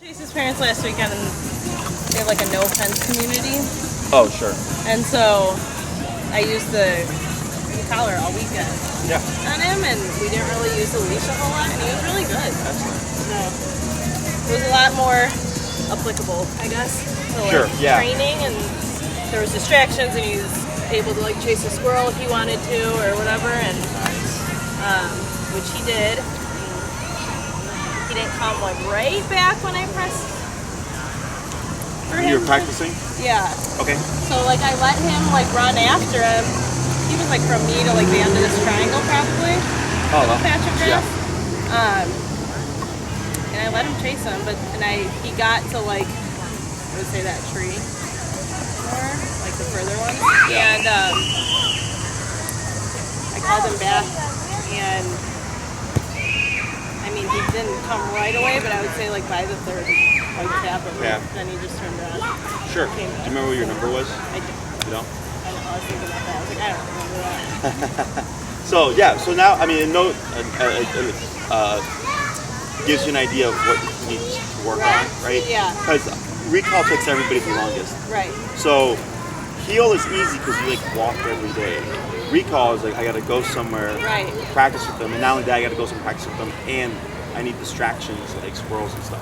Chase's parents last weekend, and they have like a no fence community. Oh, sure. And so I used the collar all weekend on him, and we didn't really use the leash a whole lot, and he was really good. So it was a lot more applicable, I guess, to training, and there was distractions, and he was able to like chase a squirrel if he wanted to or whatever, and which he did. He didn't come like right back when I pressed for him. You were practicing? Yeah. Okay. So like I let him like run after him. He was like from me to like the end of this triangle probably. Oh, well. Patch of grass. Yeah. And I let him chase him, but he got to like I would say that tree more, like the further one. Yeah. And I called him back, and I mean he didn't come right away, but I would say like by the third like tap of it, then he just turned around. Sure. Do you remember what your number was? I do. You don't? I know, I was thinking about that. I was like, I don't remember that. So now, I mean, a note gives you an idea of what you need to work on, right? Yeah. Because recall takes everybody the longest. Right. So heel is easy because you like walk every day. Recall is like I got to go somewhere, practice with them, and not only that, I got to go somewhere practice with them, and I need distractions like squirrels and stuff.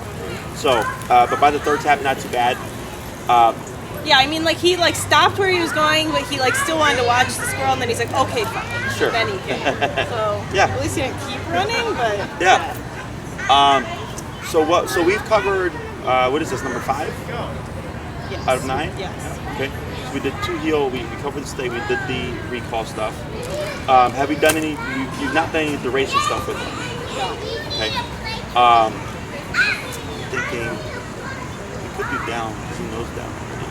So, but by the third tap, not too bad. Yeah, I mean, like he like stopped where he was going, but he like still wanted to watch the squirrel, and then he's like, okay, fine. Sure. Then he came. So at least he didn't keep running, but So we've covered what is this, number 5? Yes. Out of 9? Yes. Okay. So we did 2 heel. We covered the stay. We did the recall stuff. Have we done any? You've not done any duration stuff with them. No. Okay. I'm thinking we could do down because he knows down already.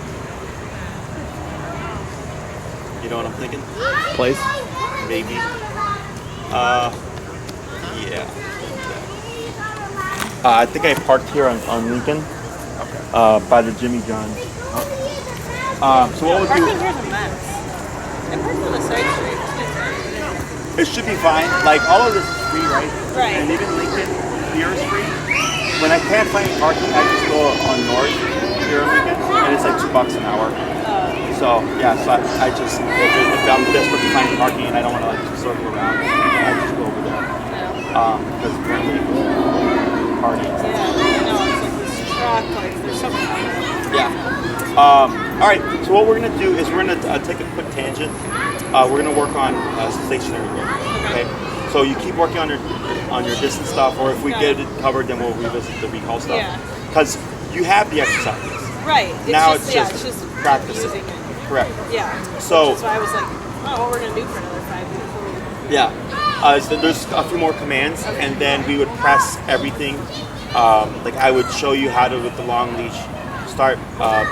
You know what I'm thinking? Place? Maybe. Yeah. I think I parked here on Lincoln. By the Jimmy John. So what would Parking you? here's a mess. I parked on the side street. It should be fine. Like all of this is free, right? Right. And even Lincoln here is free. When I can't find parking, I just go on North here in Lincoln, and it's like $2 an hour. So yeah, so I just if I'm desperate to find parking and I don't want to like just circle around, I just go over there. Because apparently party. Yeah, I know. It's like this truck. Like there's something on there. Yeah. All right. So what we're gonna do is we're gonna take a quick tangent. We're gonna work on stationary work. Okay. So you keep working on your distance stuff, or if we get it covered, then we'll revisit the recall stuff. Yeah. Because you have the exercises. Right. Now it's just practicing. using it. Correct. Yeah. So that's why I was like, oh, what we're gonna do for another 5 minutes. Yeah. So there's a few more commands, and then we would press everything. Like I would show you how to, with the long leash, start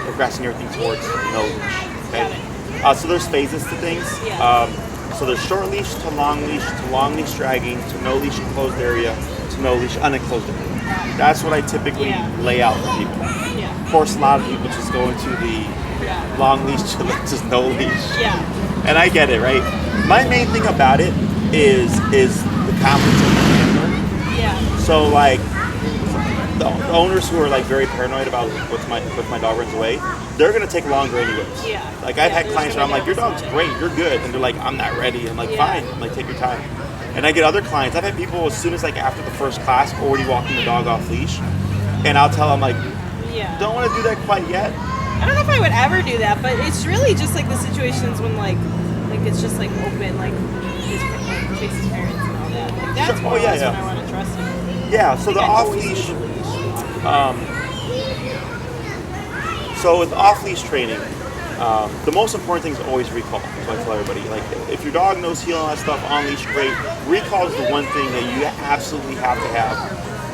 progressing everything towards no leash. Okay. So there's phases to things. Yeah. So there's short leash to long leash dragging, to no leash enclosed area, to no leash unenclosed area. That's what I typically lay out for people. Yeah. Of course, a lot of people just go into the long leash to just no leash. Yeah. And I get it, right? My main thing about it is the confidence of the handler. Yeah. So like the owners who are like very paranoid about if my dog runs away, they're gonna take longer anyways. Yeah. Like I've had clients where I'm like, your dog's great, you're good, and they're like, I'm not ready. I'm like, fine. I'm like, take your time. And I get other clients. I've had people as soon as like after the first class already walking the dog off leash, and I'll tell them like, don't want to do that quite yet. I don't know if I would ever do that, but it's really just like the situations when like it's just like open, like Chase's parents and all that. Like that's when I want to trust him. Yeah. So the off leash. So with off leash training, the most important thing is always recall. So I tell everybody, like if your dog knows heel and all that stuff on leash, great. Recall is the one thing that you absolutely have to have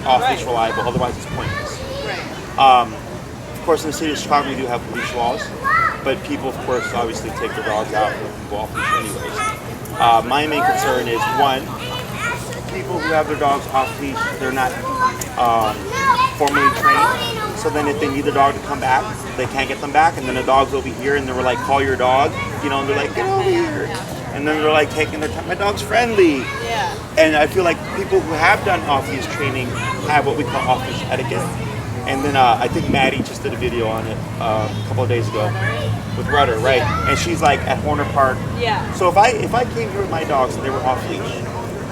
off leash reliable, otherwise it's pointless. Right. Of course, in the city of Chicago, we do have leash laws, but people, of course, obviously take their dogs out and go off leash anyways. My main concern is, one, people who have their dogs off leash, they're not formally trained, so then if they need their dog to come back, they can't get them back, and then the dog's over here, and they're like, call your dog, you know, and they're like, get over here. And then they're like taking their time, my dog's friendly. Yeah. And I feel like people who have done off-leash training have what we call off-leash etiquette. And then I think Maddie just did a video on it a couple of days ago with Rudder, right? Yeah. And she's like at Horner Park. Yeah. So if I came here with my dogs and they were off leash,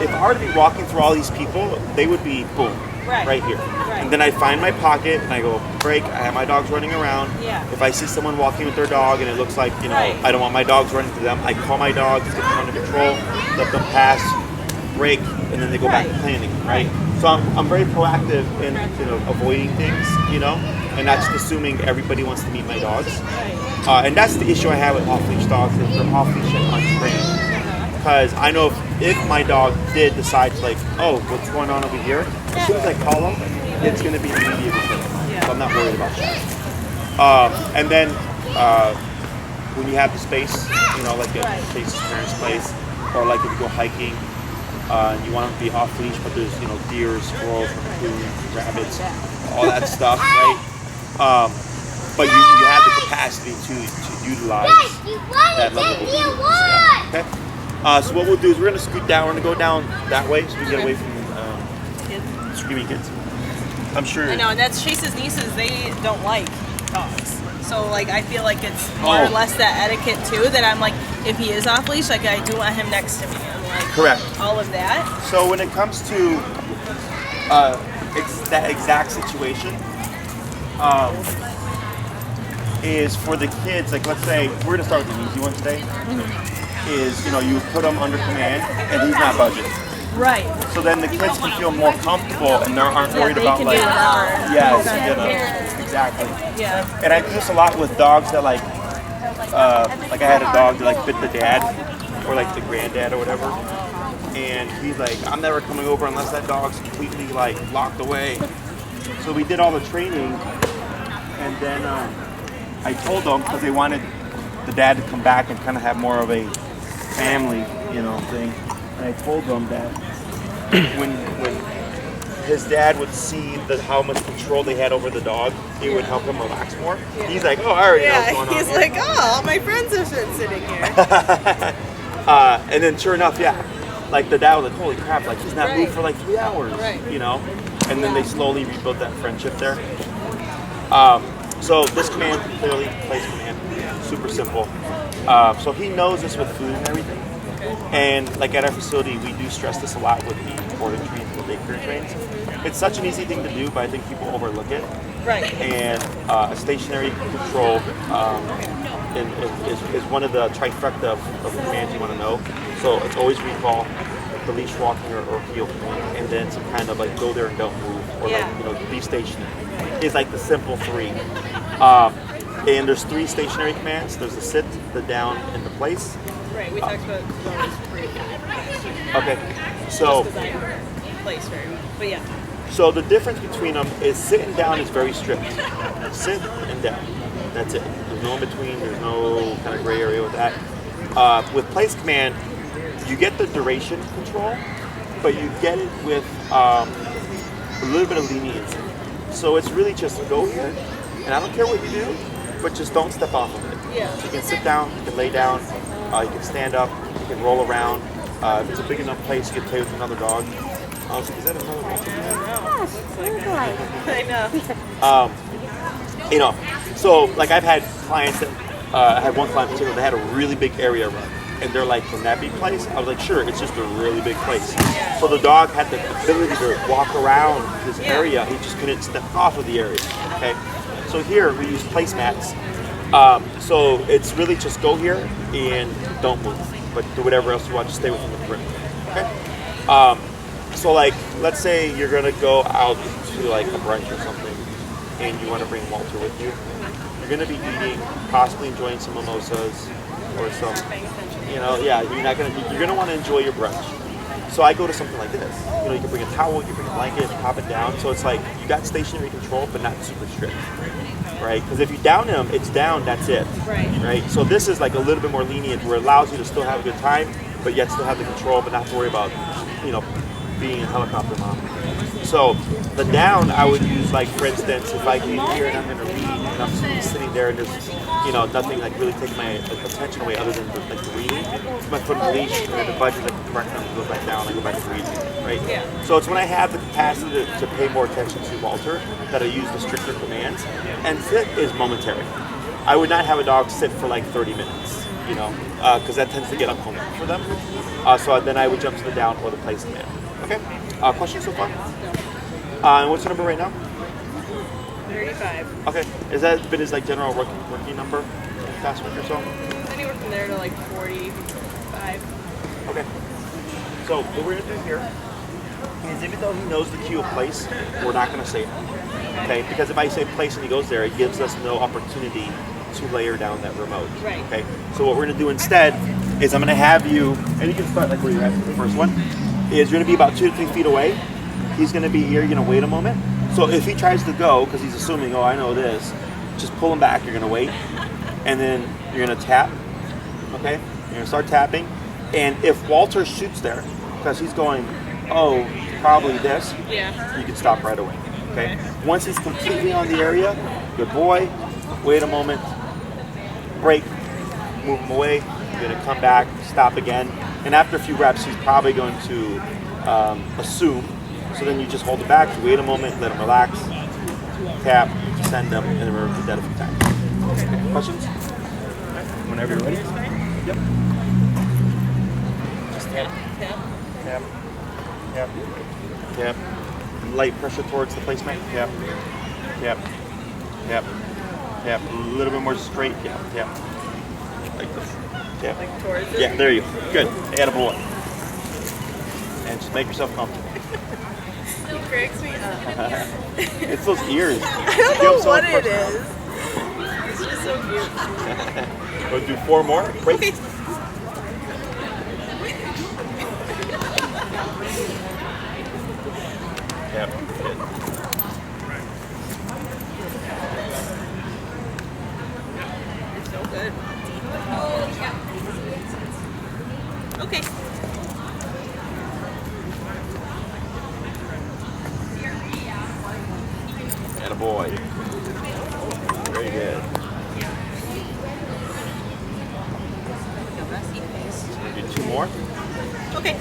if I were to be walking through all these people, they would be boom, right here. Right. And then I'd find my pocket and I go break. I have my dogs running around. Yeah. If I see someone walking with their dog and it looks like I don't want my dogs running through them, I call my dogs, get them under control, let them pass, break, and then they go back to planning, right? So I'm very proactive in avoiding things, and not just assuming everybody wants to meet my dogs. And that's the issue I have with off-leash dogs, is they're off-leash and untrained. Because I know if my dog did decide to what's going on over here, as soon as I call him, it's going to be immediate return. So I'm not worried about that. And then when you have the space, like at Chase's parents' place, or like if you go hiking, and you want them to be off leash, but there's deer, squirrels, raccoons, rabbits, all that stuff, right? But you have the capacity to utilize that level of obedience. Okay. So what we'll do is we're gonna scoot down. We're gonna go down that way so we get away from screaming kids. I'm sure. I know, and that's Chase's nieces. They don't like dogs. So I feel like it's more or less that etiquette too. That I'm like, if he is off leash, I do want him next to me. Correct. All of that. So when it comes to that exact situation, is for the kids. Like let's say we're gonna start with the easy one today. Is you put him under command and he's not budging. Right. So then the kids can feel more comfortable and they aren't worried about exactly. Yeah. And I do this a lot with dogs that I had a dog that bit the dad or the granddad or whatever, and he's like, I'm never coming over unless that dog's completely locked away. So we did all the training, and then I told them because they wanted the dad to come back and kind of have more of a family, thing. And I told them that when his dad would see how much control they had over the dog, it would help him relax more. Yeah. He's like, I already know what's going on. He's like, all my friends have been sitting here. And then sure enough, the dad was like, holy crap, he's not moved for 3 hours, And then they slowly rebuilt that friendship there. So this command, clearly, place command, super simple. So he knows this with food and everything. And at our facility, we do stress this a lot with the boarding trains and the daycare trains. It's such an easy thing to do, but I think people overlook it. Right. And a stationary control is one of the trifecta of commands you want to know. So it's always recall, the leash walking or heel command, and then some kind of go there and don't move, or be stationary. Is the simple 3. And there's 3 stationary commands. There's the sit, the down, and the place. Right, we talked about those briefly. Okay, so place very well, but yeah. So the difference between them is sit and down is very strict. Sit and down. That's it. There's no in between. There's no kind of gray area with that. With place command, you get the duration control, but you get it with a little bit of leniency. So it's really just go here, and I don't care what you do, but just don't step off of it. Yeah. So you can sit down, you can lay down, you can stand up, you can roll around. If it's a big enough place, you can play with another dog. I was like, is that another dog? I know. So I've had clients that, I had one client in particular, they had a really big area run. And they're like, can that be place? I was like, sure, it's just a really big place. Yeah. So the dog had the ability to walk around this area, he just couldn't step off of the area, okay? So here, we use placemats. So it's really just go here and don't move, but do whatever else you want, just stay within the perimeter, okay? So let's say you're gonna go out to a brunch or something, and you want to bring Walter with you. You're gonna be eating, possibly enjoying some mimosas, or some, you're gonna want to enjoy your brunch. So I go to something like this. You can bring a towel, you can bring a blanket, pop it down. So it's you got stationary control, but not super strict, right? Because if you down him, it's down, that's it, right? So this is a little bit more lenient, where it allows you to still have a good time, but yet still have the control, but not to worry about, being a helicopter mom. So the down, I would use, like, for instance, if I get here and I'm going to read and I'm sitting there and there's, you know, nothing like really taking my attention away other than the reading, my foot on the leash, and then the budget, like, correctly goes back down, I go back to reading, right? Yeah. So it's when I have the capacity to pay more attention to Walter that I use the stricter commands, and sit is momentary. I would not have a dog sit for like 30 minutes, you know, because that tends to get uncomfortable for them. So then I would jump to the down or the place command. Okay. Questions so far? And what's your number right now? 35. Okay. Has that been his like general working number in the past week or so? Anywhere from there to like 45. Okay. So what we're gonna do here is, even though he knows the cue of place, we're not gonna say it. Okay? Because if I say place and he goes there, it gives us no opportunity to layer down that remote. Right. Okay. So what we're gonna do instead is I'm gonna have you, and you can start like where you're at. The first one is you're gonna be about 2 to 3 feet away. He's gonna be here. You're gonna wait a moment. So if he tries to go, because he's assuming, oh, I know this, just pull him back. You're gonna wait, and then you're gonna tap. Okay. You're gonna start tapping, and if Walter shoots there, because he's going, oh, probably this. Yeah. You can stop right away. Okay. Once he's completely on the area, good boy. Wait a moment. Break. Move him away. You're gonna come back. Stop again. And after a few reps, he's probably going to assume. So then you just hold it back. You wait a moment. Let him relax. Tap. Send him, and then we'll repeat that a few times. Okay. Questions? Whenever you're ready. Yep. Just tap. Tap. Tap. Tap. Tap. Light pressure towards the placement. Tap. Tap. Tap. Tap. A little bit more straight. Tap. Tap. Like this. Tap. Like towards it? Yeah, there you go. Good. Attaboy. And just make yourself comfortable. He cracks me up. It's those ears. I don't know what it is. It's just so cute. We'll do 4 more. Break. Okay. Yep. Good. It's so good. Okay. Attaboy. Very good. Do 2 more. Okay.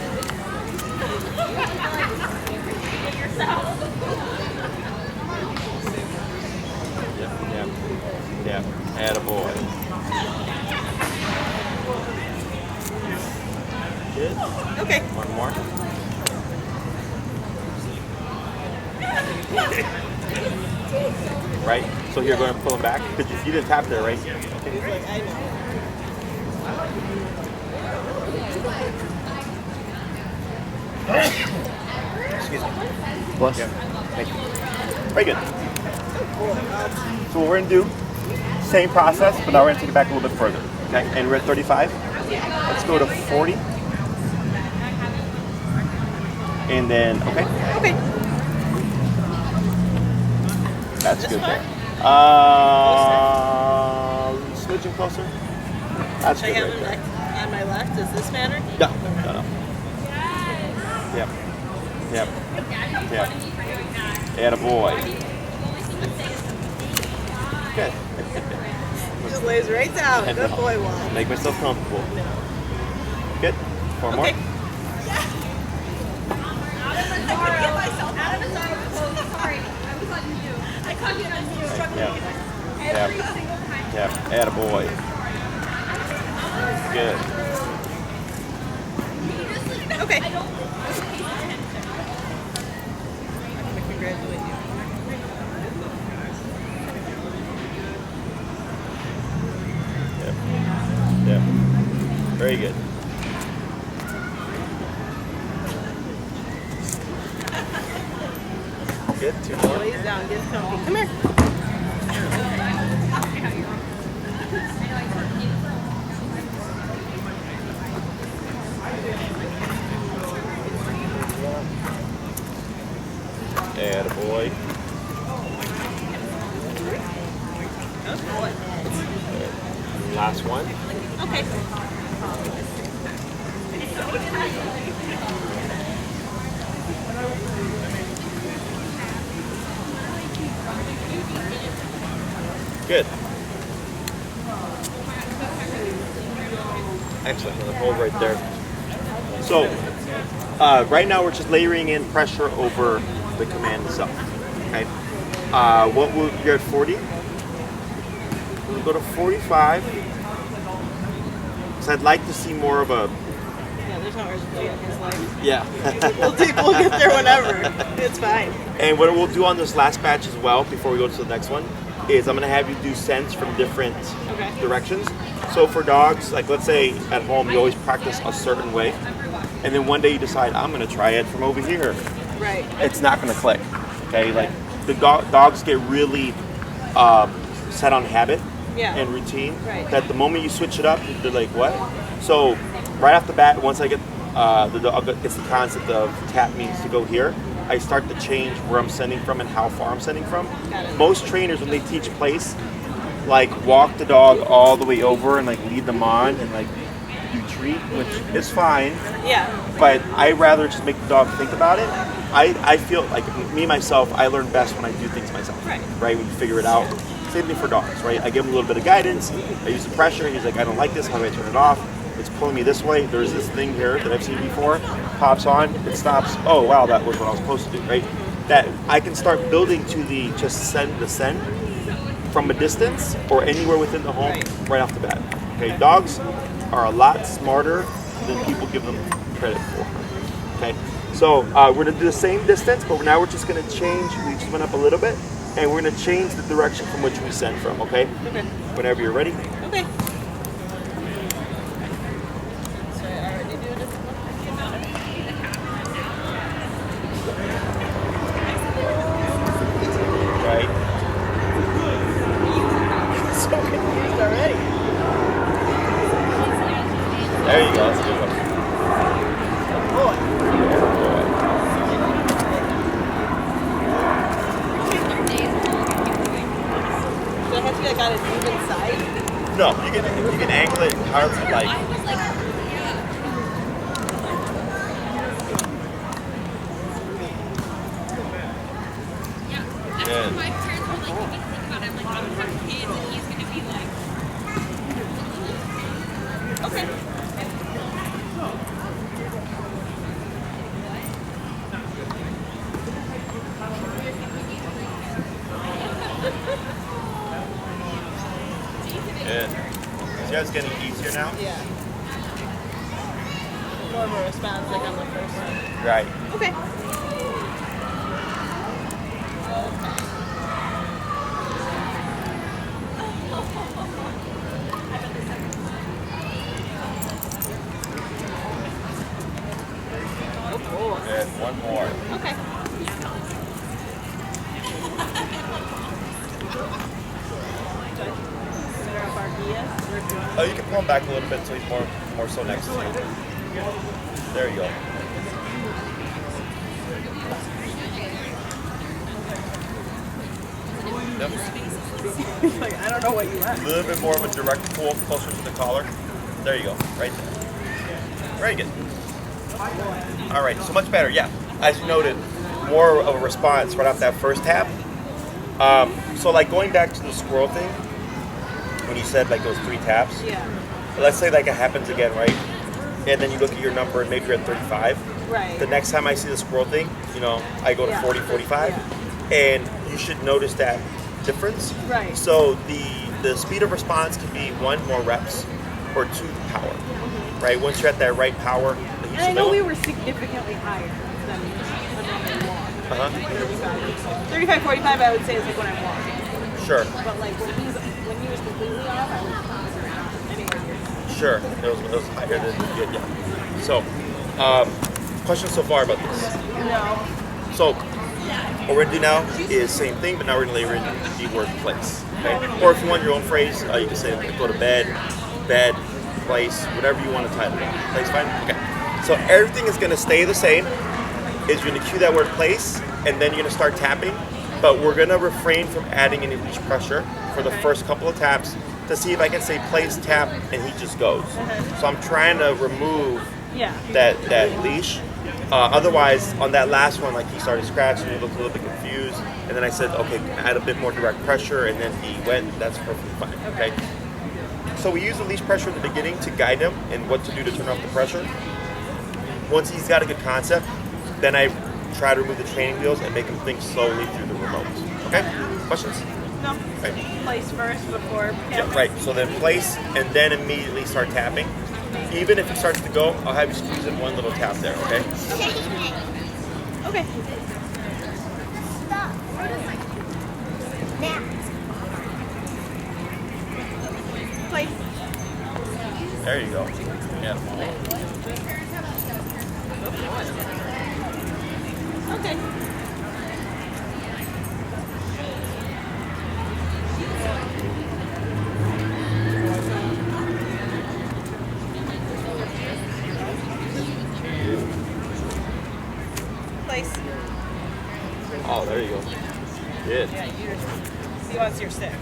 Yep, yep, yep. Attaboy. Good. Okay. 1 more. Right? So you're going to pull him back? Because you didn't tap there, right? He's like, I know. Excuse me. Bless. Yeah. Thank you. Very good. So what we're going to do, same process, but now we're going to take it back a little bit further. Okay? And we're at 35. Let's go to 40. And then, okay? Okay. That's good there. Smidgen closer. That's Should I good have right him there. on my left? Does this matter? No. Yep. Yep. Yep. Attaboy. Good. Just lays right down. Good boy, Juan. Make myself comfortable. Good. 4 more. Okay. Yep. Yep. Yep. Attaboy. Good. Okay. I'm gonna congratulate you. Yep. Yep. Very good. Good. 2 more. Lays down, gets comfy. Come here. Attaboy. Last one. Okay. Good. Excellent. The hold right there. So right now we're just layering in pressure over the command itself. Okay. What will you're at 40? We'll go to 45. So I'd like to see more of a. Yeah, there's no urgency in his life. Yeah. We'll get there whenever. It's fine. And what we'll do on this last batch as well, before we go to the next one, is I'm going to have you do scents from different directions. So for dogs, like let's say at home you always practice a certain way, and then one day you decide I'm going to try it from over here. Right. It's not going to click. Okay, like the dogs get really set on habit and routine. Right. That the moment you switch it up, they're like, what? So right off the bat, once I get the dog gets the concept of tap means to go here, I start to change where I'm sending from and how far I'm sending from. Most trainers, when they teach place, like walk the dog all the way over and like lead them on and like do treat, which is fine. Yeah. But I rather just make the dog think about it. I feel like me myself, I learn best when I do things myself. Right. When you figure it out. Same thing for dogs, right? I give him a little bit of guidance. I use the pressure. He's like, I don't like this. How do I turn it off? It's pulling me this way. There's this thing here that I've seen before. Pops on, it stops. Oh wow, that was what I was supposed to do, right? That I can start building to the just send from a distance or anywhere within the home right off the bat. Okay, dogs are a lot smarter than people give them credit for. Okay, so we're gonna do the same distance, but now we're just gonna change. We just went up a little bit, and we're gonna change the direction from which we send from. Okay. Okay. Whenever you're ready. Okay. There you go, that's a good one. Do I have to get on an even side? No, you can angle it however you like. Good. My parents were like, you can think about it. I'm like, I'm gonna have kids and he's gonna be like, okay. Good. See how it's getting easier now? Yeah. More of a response like on the first one. Right. Okay. Good. One more. Okay. Oh, you can pull him back a little bit so he's more so next to you. There you go. He's like, I don't know what you want. A little bit more of a direct pull closer to the collar. There you go. Right there. Very good. All right, so much better. Yeah, as you noted, more of a response right off that first tap. So like going back to the squirrel thing, when you said like those 3 taps. Yeah. Let's say like it happens again, right? And then you look at your number and maybe you're at 35. Right. The next time I see the squirrel thing, you know, I go to 40, 45. Yeah. And you should notice that difference. Right. So the speed of response can be 1, more reps, or 2, power. Mm-hmm. Right? Once you're at that right power. And I know we were significantly higher than when we walk. 35, 45, I would say is like when I'm walking. Sure. But like when he was completely off, I was anywhere near. Sure. It was higher than good, yeah. So, questions so far about this? No. So, what we're gonna do now is same thing, but now we're gonna layer in the word place. Okay? Or if you want your own phrase, you can say go to bed, place, whatever you want to title it. Place, fine? Okay. So everything is gonna stay the same. Is you're gonna cue that word place, and then you're gonna start tapping. But we're gonna refrain from adding any leash pressure for the first couple of taps to see if I can say place, tap, and he just goes. So I'm trying to remove that leash Otherwise, on that last one, like he started scratching, he looked a little bit confused, and then I said, okay, add a bit more direct pressure, and then he went. That's perfectly fine. Okay. So we use the leash pressure in the beginning to guide him and what to do to turn off the pressure. Once he's got a good concept, then I try to remove the training wheels and make him think slowly through the remote. Okay? Questions? No. Right. Place first before. Yeah, right. So then place and then immediately start tapping. Even if he starts to go, I'll have you squeeze in one little tap there, okay? Okay. Stop. Now. Place. There you go. Yeah. Okay. Place. Oh, there you go. Good. Yeah, he wants your stick.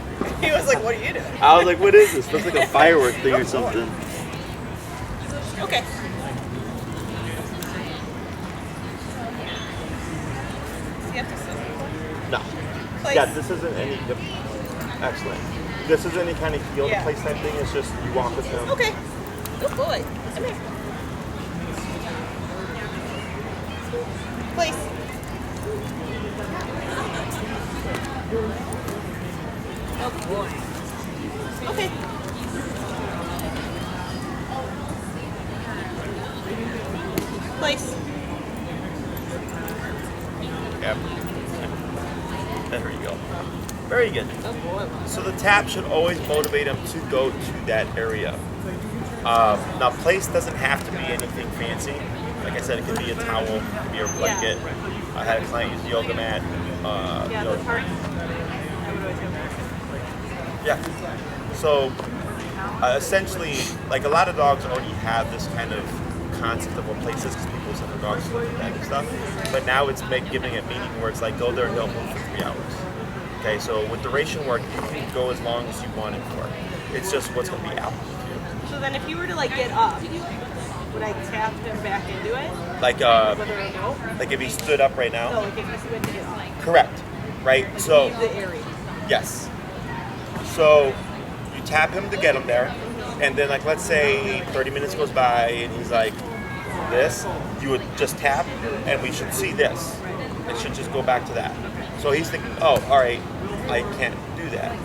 He was like, what are you doing? I was like, what is this? Looks like a firework thing or something. Okay. You have to sit. No. Place. Yeah, this isn't any. Yep. Excellent. This isn't any kind of heel to place type thing. It's just you walk with him. Okay. Good boy. Come here. Place. Oh boy. Okay. Place. Yep. There you go. Very good. Oh boy. So the tap should always motivate him to go to that area. Now, place doesn't have to be anything fancy. Like I said, it could be a towel, it could be a blanket. I had a client use the yoga mat. Yeah, the part. Yeah. So essentially, like a lot of dogs already have this kind of concept of what place is because people send their dogs to that and stuff. But now it's giving it meaning where it's like go there and don't move for 3 hours. Okay, so with duration work, you can go as long as you want it for. It's just what's going to be applicable to you. So then if you were to like get up, would I tap him back into it? Like Whether or no? like if he stood up right now. No, like if he went to get up. Correct. Right. So Leave the area. yes. So you tap him to get him there, and then like let's say 30 minutes goes by and he's like this, you would just tap and we should see this. It should just go back to that. So he's thinking, oh, all right, I can't do that.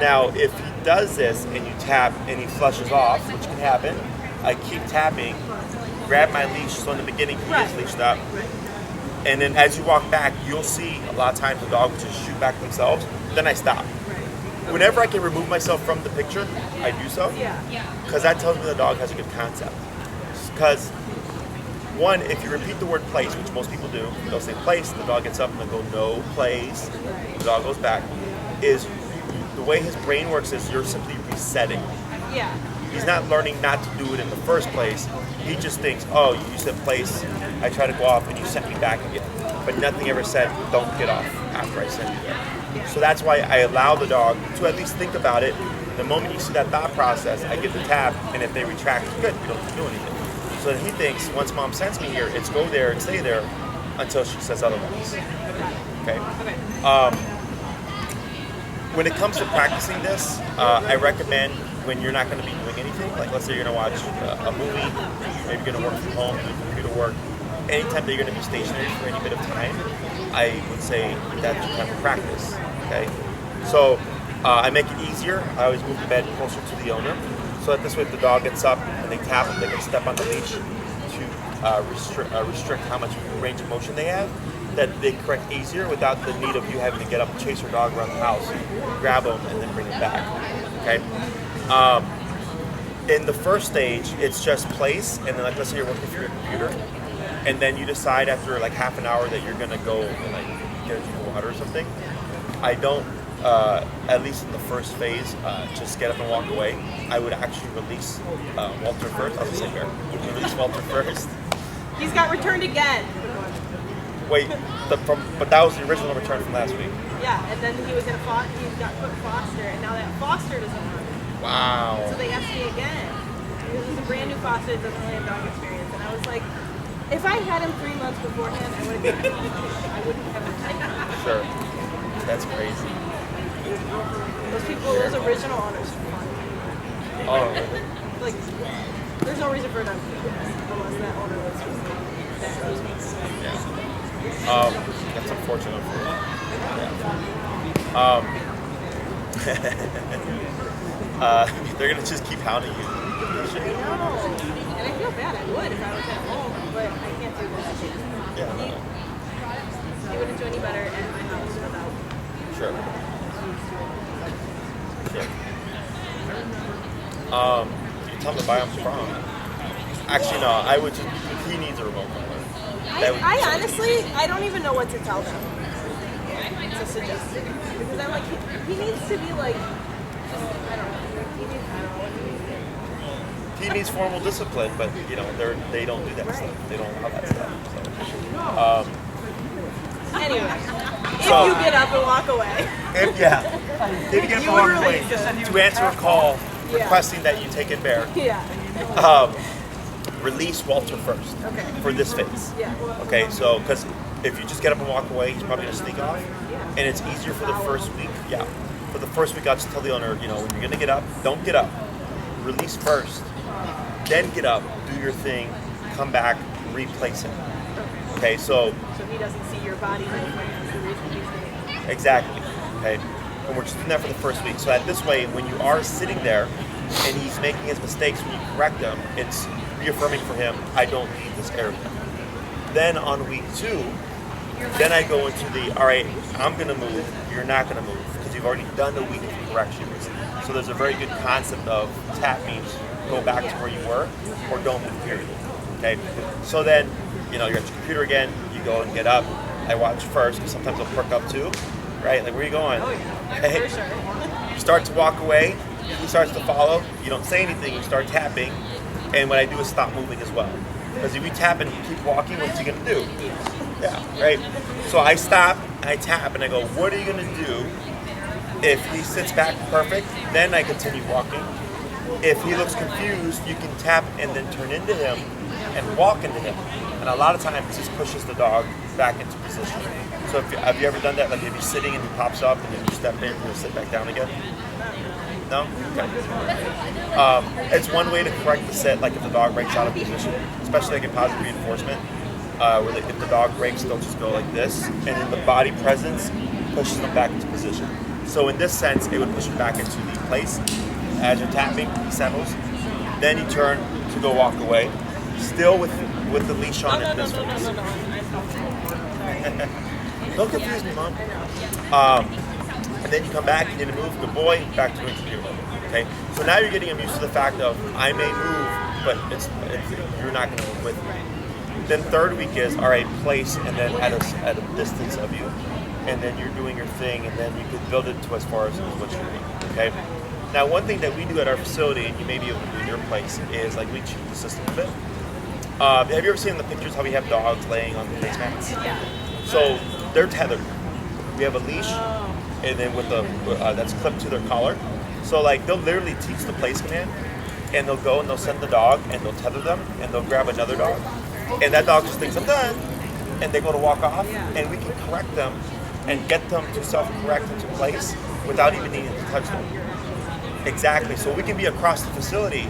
Now, if he does this and you tap and he flushes off, which can happen, I keep tapping, grab my leash, so in the beginning he is leashed up, and then as you walk back, you'll see a lot of times the dog will just shoot back themselves, then I stop. Whenever I can remove myself from the picture, I do so, because that tells me the dog has a good concept. Because one, if you repeat the word place, which most people do, they'll say place, the dog gets up and they'll go no place, the dog goes back, is the way his brain works is you're simply resetting. Yeah. He's not learning not to do it in the first place. He just thinks, oh, you said place, I try to go off and you sent me back again. But nothing ever said, don't get off after I send you there. So that's why I allow the dog to at least think about it. The moment you see that thought process, I get the tap, and if they retract, good, you don't have to do anything. So then he thinks, once mom sends me here, it's go there and stay there until she says otherwise. Okay? When it comes to practicing this, I recommend when you're not going to be doing anything, like let's say you're going to watch a movie, maybe you're going to work from home, do computer work, anytime that you're going to be stationary for any bit of time, I would say that's your time of practice. Okay? So I make it easier. I always move the bed closer to the owner, so that this way if the dog gets up and they tap them, they can step on the leash to restrict how much range of motion they have, that they correct easier without the need of you having to get up and chase your dog around the house, grab them, and then bring it back. Okay? In the first stage, it's just place, and then like let's say you're working through your computer, and then you decide after like half an hour that you're gonna go and like get a drink of water or something. I don't, at least in the first phase, just get up and walk away. I would actually release Walter first. I was gonna say Bear. Release Walter first. He's got returned again. Wait, but that was the original return from last week. Yeah, and then he was in he got put in foster, and now that foster doesn't work. Wow. So they asked me again. This is a brand new foster that doesn't really have dog experience, and I was like, If I had him 3 months beforehand, I wouldn't have taken him. Sure. That's crazy. Those people, those original owners. Oh. Like, there's no reason for them to do this unless that owner was just that. Yeah. That's unfortunate for you. Yeah. They're gonna just keep hounding you. I know. And I feel bad. I would if I was at home, but I can't do that. Yeah. He wouldn't do any better at my house without. Sure. You tell him to buy him from. Actually, no. I would just. He needs a remote control. I honestly, I don't even know what to tell them. To suggest it. Because I'm like, he needs to be like, I don't know. He needs formal discipline, but you know they don't do that stuff. They don't allow that stuff. So. Anyway, if you get up and walk away. If you get up and walk away, to answer a call requesting that you take it bear. Yeah. Release Walter first. Okay. For this phase. Yeah. Okay, so because if you just get up and walk away, he's probably gonna sneak off, and it's easier for the first week. Yeah. For the first week, I'll just tell the owner, you know, when you're gonna get up, don't get up. Release first, then get up, do your thing, come back, replace him. Okay, so he doesn't see your body movement. Exactly. Okay, and we're just doing that for the first week. So at this way, when you are sitting there and he's making his mistakes, when you correct them, it's reaffirming for him, I don't need this area. Then on week 2, then I go into the, all right, I'm gonna move, you're not gonna move, because you've already done a week of corrections. So there's a very good concept of tap means go back to where you were, or don't move, period. Okay, so then, you know, you're at your computer again, you go and get up, I watch first, because sometimes I'll perk up too, right? Like, where are you going? Oh, yeah. Hey, For sure. you start to walk away, he starts to follow, you don't say anything, you start tapping, and what I do is stop moving as well. Because if you tap and keep walking, what's he gonna do? Yeah, right? So I stop, I tap, and I go, what are you gonna do? If he sits back perfect, then I continue walking. If he looks confused, you can tap and then turn into him and walk into him. And a lot of times this pushes the dog back into position. So have you ever done that? Like if he's sitting and he pops up and then you step in, he'll sit back down again? No? Okay. It's one way to correct the sit, like if the dog breaks out of position, especially like in positive reinforcement, where if the dog breaks, they'll just go like this, and then the body presence pushes them back into position. So in this sense, it would push him back into the place. As you're tapping, he settles. Then you turn to go walk away, still with the leash on in this phase. Don't confuse me, Mom. And then you come back, you need to move, good boy, back to computer. Okay? So now you're getting him used to the fact of, I may move, but you're not going to move with me. Then third week is, all right, place, and then at a distance of you. And then you're doing your thing, and then you can build it to as far as what you need. Okay? Now, one thing that we do at our facility, and you may be able to do in your place, is like we cheat the system a bit. Have you ever seen in the pictures how we have dogs laying on the face mats? Yeah. So they're tethered. We have a leash, and then with the that's clipped to their collar. So like they'll literally teach the place command, and they'll go and they'll send the dog, and they'll tether them, and they'll grab another dog, and that dog just thinks I'm done, and they go to walk off, and we can correct them and get them to self-correct into place without even needing to touch them. Exactly. So we can be across the facility,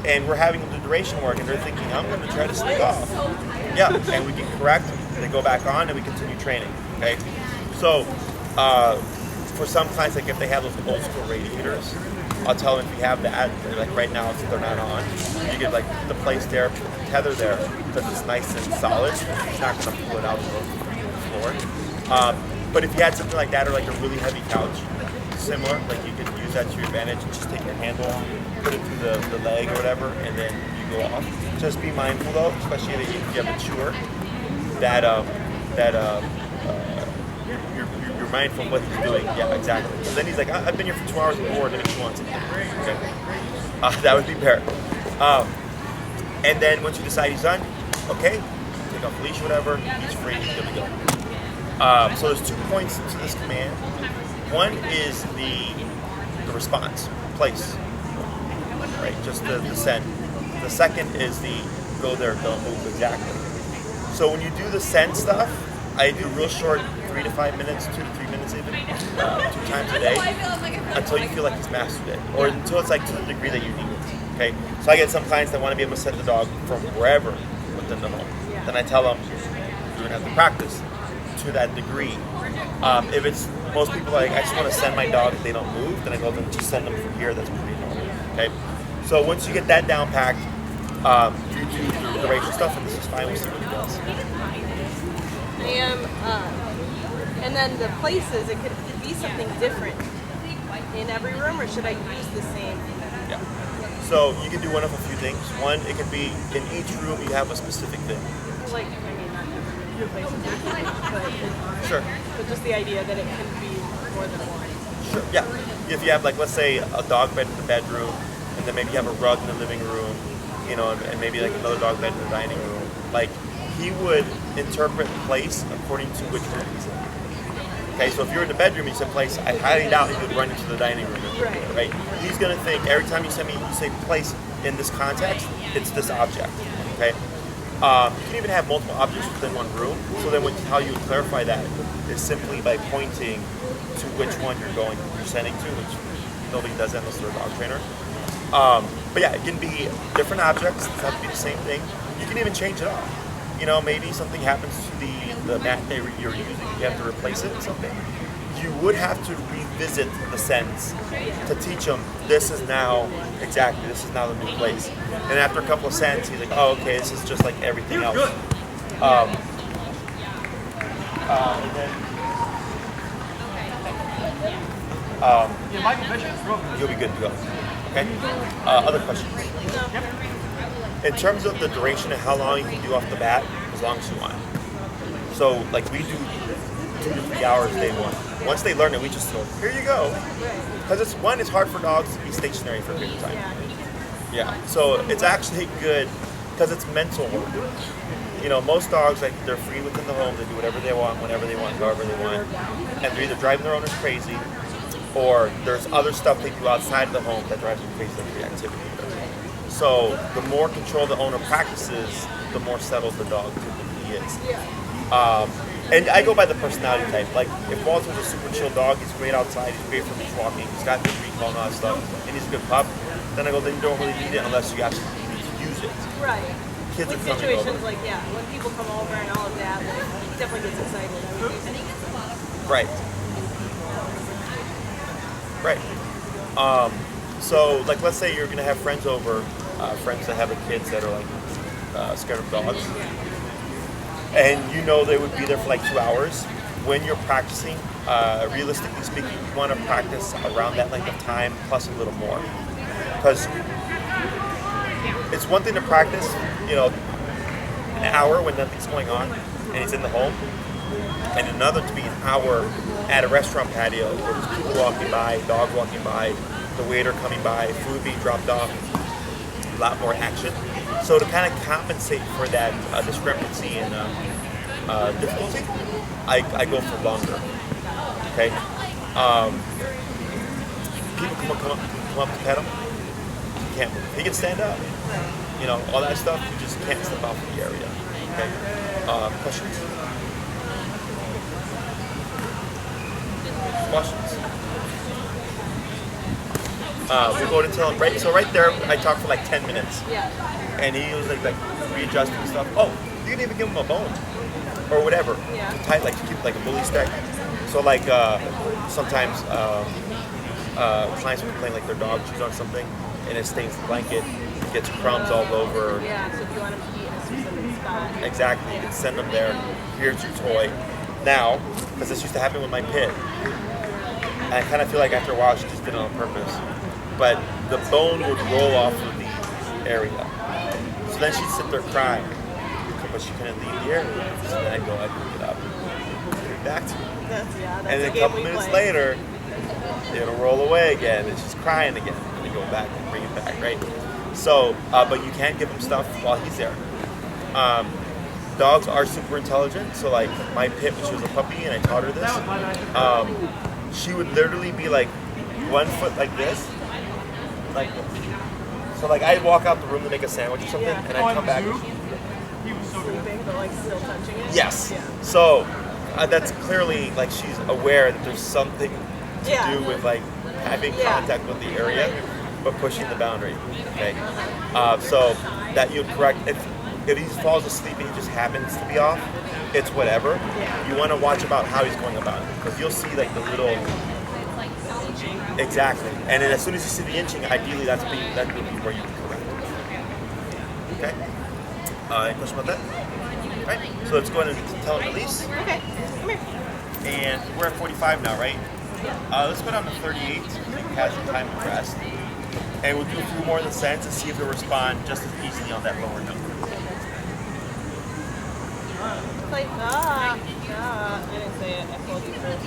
and we're having them do duration work, and they're thinking, I'm going to try to sneak off. Yeah, and we can correct, they go back on, and we continue training. Okay. So for some clients, like if they have those old school radiators, I'll tell them if you have that, like right now they're not on, you get like the place there, tether there, because it's nice and solid. It's not going to pull it out of the floor. But if you had something like that, or like a really heavy couch, similar, like you could use that to your advantage and just take your handle, put it through the leg or whatever, and then you go off. Just be mindful though, especially if you have a chewer, that you're mindful of what he's doing. Yeah, exactly. And then he's like, I've been here for 2 hours and bored, and he wants it. Okay. That would be fair. And then once you decide he's done, okay, take off the leash or whatever, he's free, he's good to go. So there's 2 points to this command. One is the response, place, right? Just the send. The second is the go there, don't move exactly. So when you do the scent stuff, I do real short, 3 to 5 minutes, 2 to 3 minutes even, 2 times a day, until you feel like he's mastered it, or until it's like to the degree that you need it. Okay. So I get some clients that want to be able to set the dog from wherever within the home. Then I tell them you're gonna have to practice to that degree. If it's most people are like, I just want to send my dog if they don't move, then I go then just send them from here. That's pretty normal. Okay. So once you get that down packed, you do the duration stuff, and this is fine. We'll see what he does. And then the places, it could be something different in every room, or should I use the same? Yeah. So you can do one of a few things. One, it could be in each room you have a specific thing. Like, I mean, not every place is different, but Sure. But just the idea that it can be more than one. Sure. Yeah. If you have, like, let's say a dog bed in the bedroom, and then maybe you have a rug in the living room, you know, and maybe like another dog bed in the dining room. Like, he would interpret place according to which room he's in. Okay, so if you're in the bedroom and you said place, I highly doubt he would run into the dining room. Right? He's gonna think every time you say place in this context, it's this object. Okay. You can even have multiple objects within one room. So then, how you would clarify that is simply by pointing to which one you're sending to, which nobody does that unless they're a dog trainer. But yeah, it can be different objects. It doesn't have to be the same thing. You can even change it up. You know, maybe something happens to the mat that you're using. You have to replace it with something. You would have to revisit the sentence to teach them this is now the new place. And after a couple of sentences, he's like, oh, okay, this is just like everything else. And then, you'll be good to go. Okay. Other questions? In terms of the duration and how long you can do off the bat, as long as you want. So, like, we do 2 to 3 hours day one. Once they learn it, we just go, here you go. Because it's hard for dogs to be stationary for a period of time. Yeah. So it's actually good because it's mental work. You know, most dogs, like, they're free within the home. They do whatever they want, whenever they want, however they want. And they're either driving their owners crazy, or there's other stuff they do outside of the home that drives them crazy, like reactivity. So the more control the owner practices, the more settled the dog typically is. And I go by the personality type. Like, if Walter's a super chill dog, he's great outside, he's great for beach walking, he's got good recall and all that stuff, and he's a good pup, then I go, then you don't really need it unless you actually need to use it. Right. Kids like are coming situations over. like, when people come over and all of that, like, he definitely gets excited. I mean, Right. So, like, let's say you're going to have friends over, friends that have kids that are, like, scared of dogs. And you know they would be there for, like, 2 hours. When you're practicing, realistically speaking, you want to practice around that length of time plus a little more. Because it's one thing to practice, you know, an hour when nothing's going on and he's in the home. And another to be an hour at a restaurant patio where there's people walking by, dogs walking by, the waiter coming by, food being dropped off, a lot more action. So to kind of compensate for that discrepancy in difficulty, I go for longer. Okay. People come up to pet him. He can't move. He can stand up. You know, all that stuff. You just can't step out of the area. Okay. Questions? We go to tell him, right? So right there, I talked for like 10 minutes. And he was like readjusting stuff. Oh, you can even give him a bone or whatever. Tight, like to keep like a bully stick. So like sometimes clients will complain like their dog chews on something and it stains the blanket, gets crumbs all over. Yeah, so if you want him to eat in a specific spot. Exactly, you can send them there. Here's your toy. Now, because this used to happen with my pit, and I kind of feel like after a while she just did it on purpose. But the bone would roll off of the area. So then she'd sit there crying, but she couldn't leave the area. So then I'd go, I'd pick it up, put it back to her. That's And then a couple minutes later, it'll roll away again, and she's crying again. And you go back and bring it back, right? So, but you can't give him stuff while he's there. Dogs are super intelligent, so like my pit when she was a puppy and I taught her this, she would literally be like 1 foot like this, like this. So like I'd walk out the room to make a sandwich or something, and I'd come back and but like still touching it. Yes. Yeah. So that's clearly like she's aware that there's something to Yeah. do with like having contact with the area, but pushing the boundary. Okay. So that you're correct. If he falls asleep and he just happens to be off, it's whatever. Yeah. You want to watch about how he's going about it, because you'll see like the little. Exactly. And then as soon as you see the inching, ideally that would be where you can correct. Okay. Any question about that? All right. So let's go ahead and tell him release. Okay. Come here. And we're at 45 now, right? Let's go down to 38 so he has the time to rest. And we'll do a few more in the sentence and see if he'll respond just as easily on that lower note. Like, I didn't say it. I told you first.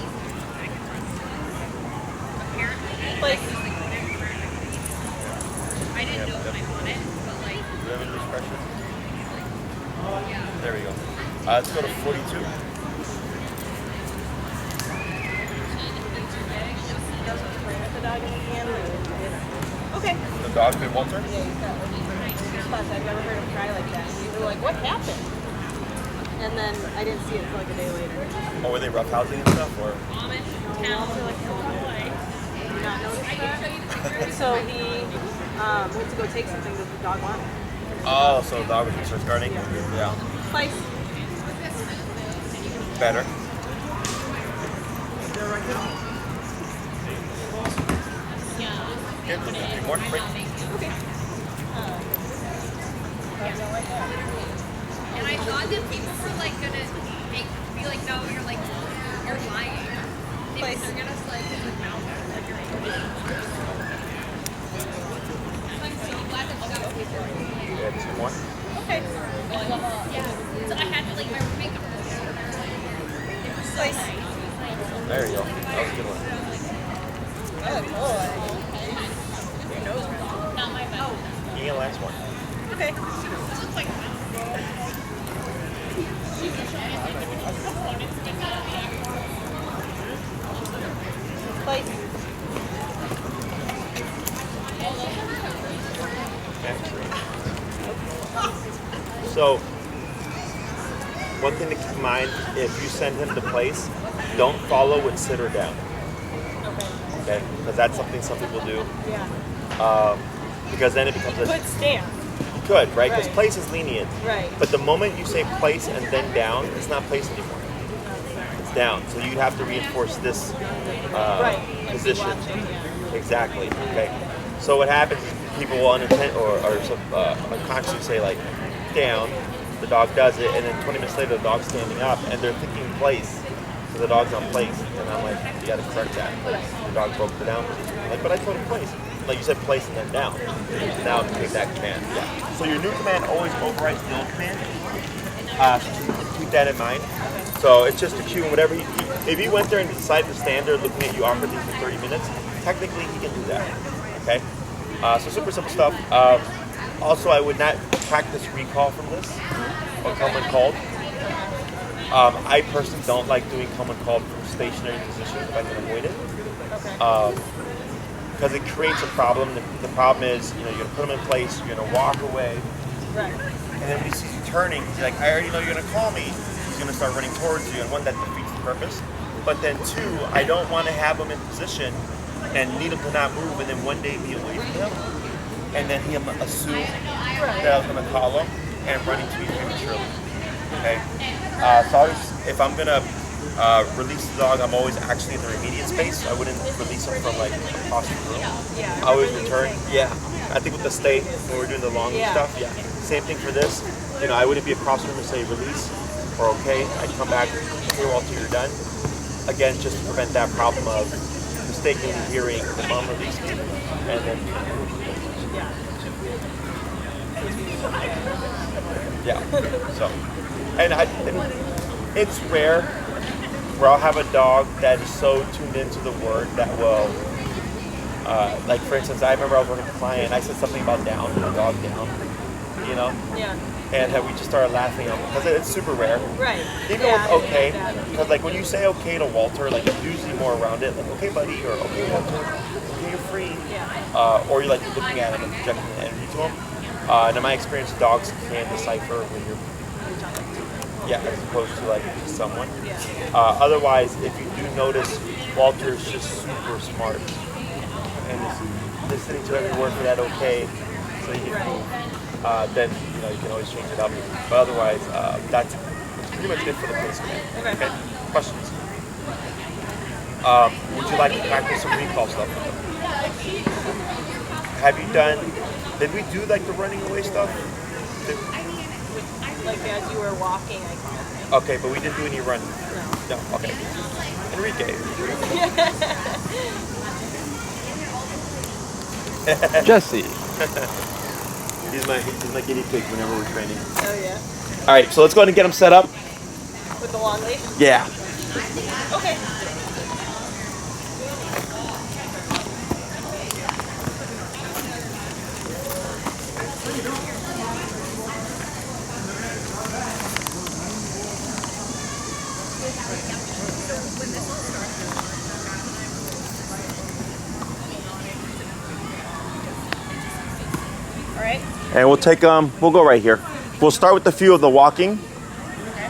Like, I didn't know when I want it, but like, Do you have any loose pressure? There we go. Let's go to 42. the dog in the hand. Okay. The dog's been Walter? Yeah, he's got like spots. I've never heard him cry like that. We were like, what happened? And then I didn't see it until like a day later. Oh, were they roughhousing and stuff? Or? Walter like pulled away. Not noticed that. So he went to go take something that the dog wanted. Oh, so the dog was just guarding? Yeah. Place. Better. Good. More quick. Okay. and I thought that people were like gonna be like, no, you're like, you're lying. Maybe they're gonna like his mouth like you're I'm so glad that you got away from me. Yeah, two more. Okay. Yeah. So I had to like my makeup. Place. There you go. That was a good one. Oh, boy. Not my mouth. You get the last one. Okay. This looks like Place. So, one thing to keep in mind, if you send him to place, don't follow with sit or down. Okay? Because that's something some people do. Yeah. Because then it becomes Put stand. You could, right? Because Right. place is lenient. Right. But the moment you say place and then down, it's not place anymore. It's down. So you have to reinforce this Right. And be position. watching, yeah. Exactly. Okay. So what happens is people will unconsciously say like down. The dog does it, and then 20 minutes later the dog's standing up, and they're thinking place. So the dog's on place, and I'm like, you got to correct that. The dog broke the down position. I'm like, but I told him place. Like you said, place and then down. Now take that command. Yeah. So your new command always overrides the old command. Keep that in mind. So it's just a cue, and whatever if he went there and decided to stand there looking at you awkwardly for 30 minutes, technically he can do that. Okay. So super simple stuff. Also, I would not practice recall from this or come when called. I personally don't like doing come when called from stationary positions if I can avoid it. Because it creates a problem. The problem is, you're going to put him in place, you're going to walk away, Right. and then when he sees you turning, he's like, I already know you're going to call me. He's going to start running towards you, and one, that defeats the purpose. But then two, I don't want to have him in position and need him to not move, and then one day be away from him, and then him assume that I was going to call him and running to me prematurely. Okay? So if I'm going to release the dog, I'm always actually in the immediate space. I wouldn't release him from like across the room. Yeah. I always return. Yeah. I think with the stay, when we're doing the long stuff, yeah. Same thing for this. I wouldn't be across the room and say release or okay. I'd come back here while you're done. Again, just to prevent that problem of mistakenly hearing the mom release me and then. Yeah. So, and it's rare where I'll have a dog that is so tuned into the word that will, like for instance, I remember I was working with a client and I said something about down, the dog down, Yeah. and we just started laughing because it's super rare. Right. Even with okay, because like when you say okay to Walter, like it's usually more around it, like okay buddy, or okay Walter, okay you're free, or you're like looking at him and projecting the energy to him. And in my experience, dogs can decipher when you're Yeah, as opposed to like just someone. Yeah. Otherwise, if you do notice, Walter is just super smart and is listening to every word for that okay, so you can move. Then you can always change it up. But otherwise, that's pretty much it for the placement. Okay. Questions? Would you like to practice some recall stuff? Have you done? Did we do like the running away stuff? Like as you were walking, I called him. Okay, but we didn't do any running. No. Okay. Enrique. Jesse. He's my guinea pig whenever we're training. Oh yeah. All right, so let's go ahead and get him set up. With the long leash? Yeah. Okay. All right. And we'll take we'll go right here. We'll start with a few of the walking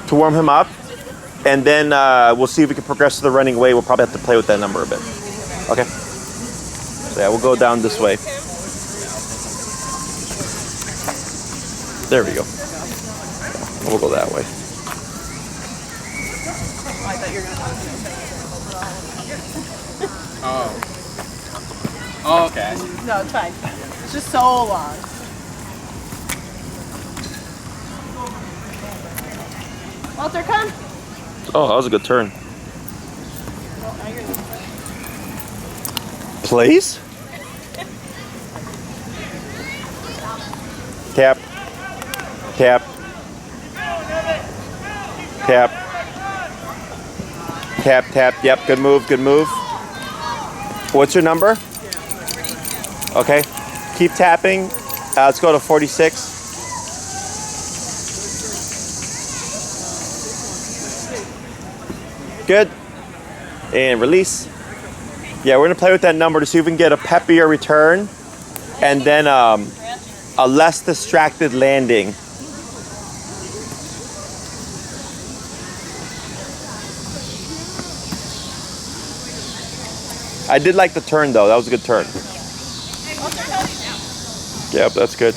to warm him up, and then we'll see if we can progress to the running away. We'll probably have to play with that number a bit. Okay. So yeah, we'll go down this way. There we go. We'll go that way. Oh, I thought you were going to talk to me. Oh, okay. No, it's fine. It's just so long. Walter, come. Oh, that was a good turn. Well, now you're gonna... Please? Tap. Tap. Tap. Tap, tap. Yep, good move, good move. What's your number? Okay. Keep tapping. Let's go to 46. Good. And release. Yeah, we're going to play with that number to see if we can get a peppier return and then a less distracted landing. I did like the turn though. That was a good turn. Yep, that's good.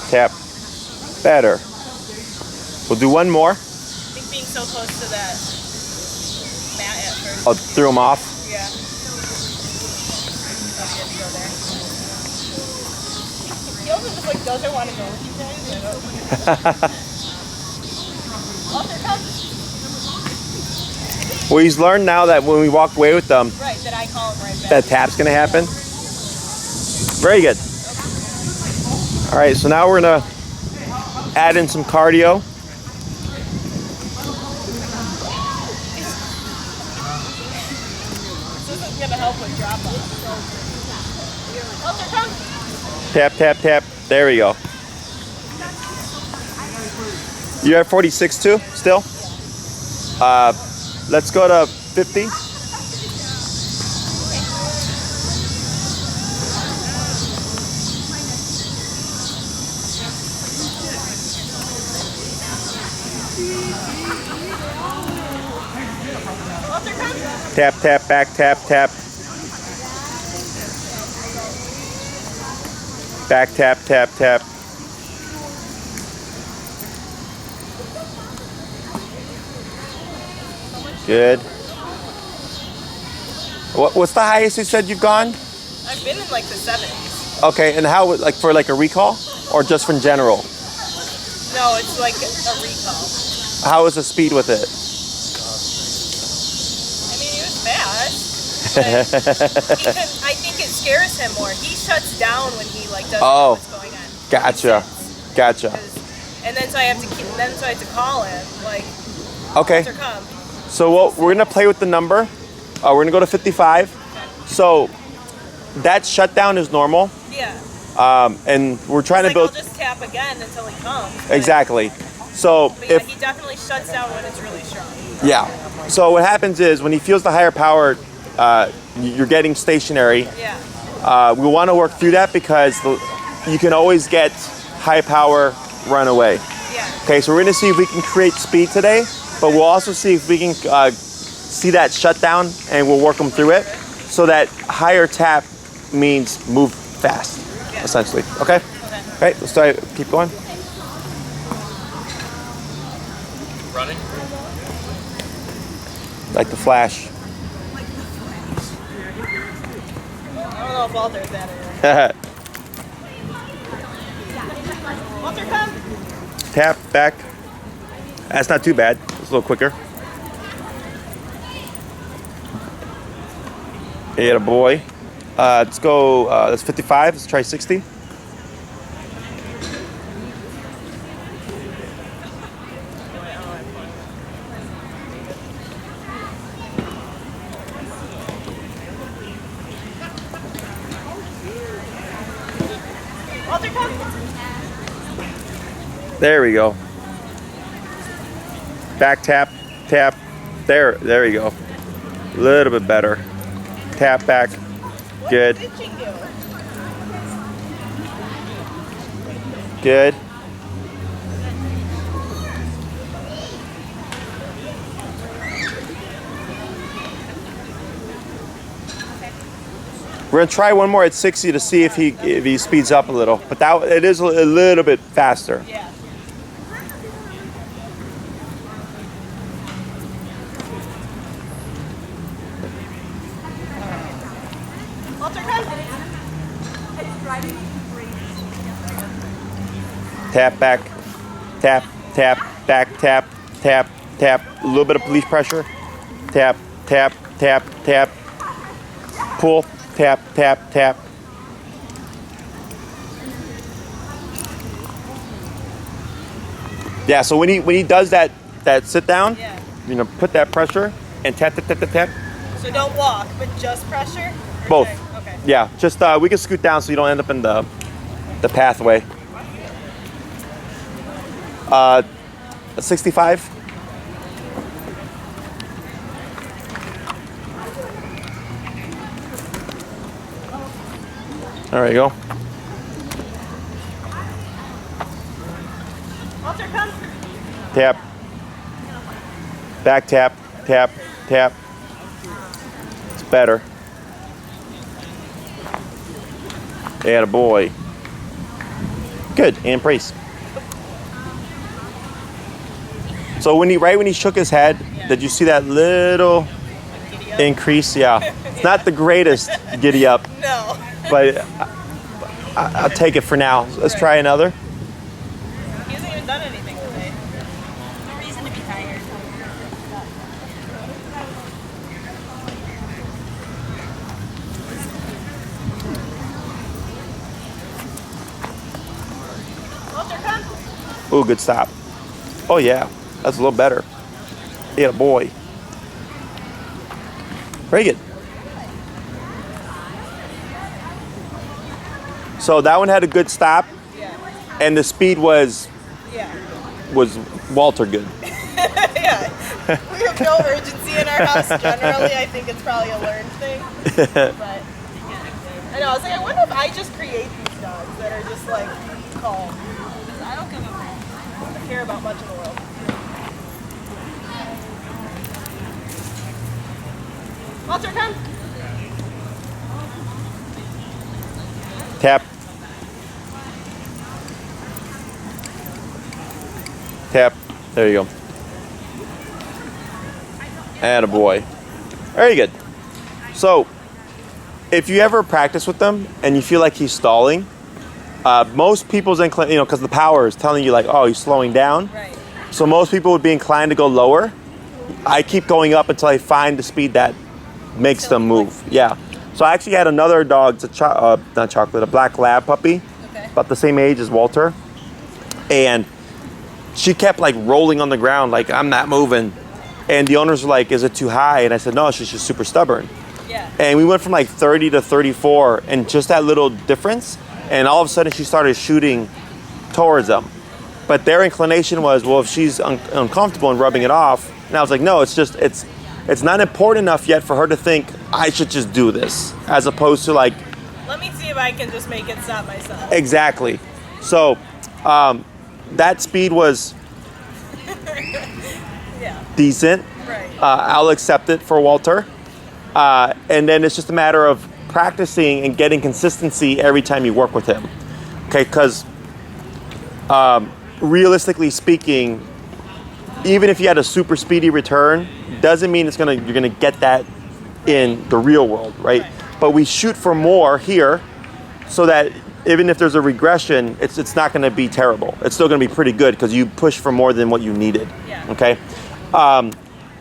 Tap. Better. We'll do one more. I think being so close to that mat at first. I'll throw him off. Yeah. He also just like doesn't want to go with you guys. Walter, come. Well, he's learned now that when we walk away with them, Right, that I call him right back. that tap's gonna happen. Very good. All right, so now we're gonna add in some cardio. This isn't gonna help with drop off. Walter, come. Tap, tap, tap. There we go. You're at 46 too, still? Let's go to 50. Walter, come. Tap, tap, back, tap, tap. Back, tap, tap, tap. Good. What's the highest you said you've gone? I've been in like the 70s. Okay, and how, like for like a recall? Or just from general? No, it's like a recall. How is the speed with it? I mean, he was fast. But I think it scares him more. He shuts down when he like doesn't know what's going on. Gotcha. Gotcha. And then so I have to call him like, Okay. Walter, come. So we're gonna play with the number. We're gonna go to 55. So that shutdown is normal. Yeah. And we're trying to Like, build. I'll just tap again until he comes. Exactly. So But yeah, if he definitely shuts down when it's really strong. yeah. So what happens is when he feels the higher power, you're getting stationary. Yeah. We want to work through that because you can always get high power runaway. Yeah. Okay, so we're gonna see if we can create speed today, but we'll also see if we can see that shutdown, and we'll work them through it. So that higher tap means move fast, essentially. Okay? Okay, let's try it. Keep going. Running. Like the Flash. I don't know if Walter's that or Walter, come. Tap, back. That's not too bad. It's a little quicker. Yeah, boy. Let's go, that's 55. Let's try 60. Walter, come. There we go. Back tap, tap. There you go. A little bit better. Tap back. Good. Good. We're gonna try one more at 60 to see if he speeds up a little, but it is a little bit faster. Yeah. Walter, come. Tap back, tap, tap, back, tap, tap, tap. A little bit of leash pressure. Tap, tap, tap, tap. Pull, tap, tap, tap. Yeah, so when he does that sit down, put that pressure and tap, tap, tap, tap, tap. So don't walk, but just pressure? Both. Okay. Yeah, just we can scoot down so you don't end up in the pathway. 65. There you go. Walter, come. Tap. Back tap, tap, tap. It's better. Atta boy. Good, and praise. So when he shook his head, did you see that little increase? Yeah. It's not the greatest giddy up. No. But I'll take it for now. Let's try another. He hasn't even done anything today. No reason to be tired. Walter, come. Ooh, good stop. Oh yeah, that's a little better. Yeah, boy. Very good. So that one had a good stop, and the speed was Walter good. Yeah. We have no urgency in our house generally. I think it's probably a learned thing. But I know, I was like, I wonder if I just create these dogs that are just like calm. I don't give a care about much in the world. Walter, come. Tap. Tap. There you go. Attaboy. Very good. So, if you ever practice with them and you feel like he's stalling, most people's inclination, because the power is telling you like, oh, he's slowing down. Right. So most people would be inclined to go lower. I keep going up until I find the speed that makes them move. Yeah. So I actually had another dog, it's a black lab puppy, about the same age as Walter, and she kept like rolling on the ground, like I'm not moving. And the owners were like, is it too high? And I said, no, she's just super stubborn. Yeah. And we went from like 30 to 34, and just that little difference, and all of a sudden she started shooting towards them. But their inclination was, well, if she's uncomfortable and rubbing it off, and I was like, no, it's not important enough yet for her to think I should just do this, as opposed to like Let me see if I can just make it stop myself. Exactly. So that speed was decent. Right. I'll accept it for Walter. And then it's just a matter of practicing and getting consistency every time you work with him. Okay, because realistically speaking, even if you had a super speedy return, doesn't mean you're gonna get that in the real world, right? But we shoot for more here, so that even if there's a regression, it's not gonna be terrible. It's still gonna be pretty good because you push for more than what you needed. Yeah. Okay.